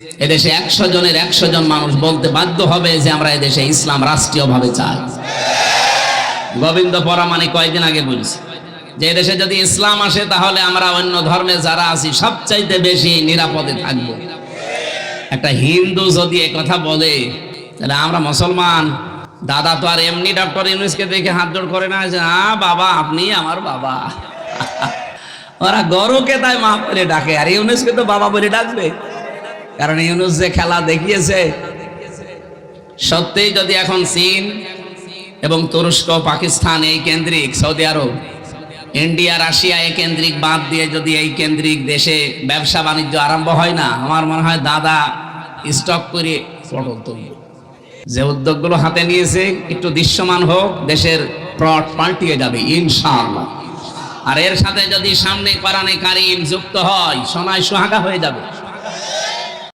এদেশে 100 জনের 100 জন মানুষ বলতে বাধ্য হবে যে আমরা এদেশে ইসলাম রাষ্ট্রীয়ভাবে চাই। গোবিন্দ পরামানি কয়েকদিন আগে বলছে যে এদেশে যদি ইসলাম আসে তাহলে আমরা অন্য ধর্মে যারা আছি সবচাইতে বেশি নিরাপদে থাকব। একটা হিন্দু যদি এই কথা বলে তাহলে আমরা মুসলমান, দাদা তো আর এমনি ডক্টর ইউনূসকে দেখে হাত জোড় করে না যে বাবা আপনি আমার বাবা। ওরা গরুকে তাই মা বলে ডাকে, আর ইউনূসকে তো বাবা বলে ডাকবে, কারণ ইউনূস যে খেলা দেখিয়েছে। সত্যিই যদি এখন চীন এবং তুরস্ক, পাকিস্তান এই কেন্দ্রিক, সৌদি আরব, ইন্ডিয়া, রাশিয়া এই কেন্দ্রিক বাদ দিয়ে যদি এই কেন্দ্রিক দেশে ব্যবসা বাণিজ্য আরম্ভ হয় না, আমার মনে হয় দাদা স্টক করে পটল তুলবে। যে উদ্যোগগুলো হাতে নিয়েছে একটু দৃশ্যমান হোক, দেশের প্লট পাল্টিয়ে যাবে ইনশাআল্লাহ। আর এর সাথে যদি সামনে কোরআনে কারীম যুক্ত হয়, সোনায় সোহাগা হয়ে যাবে।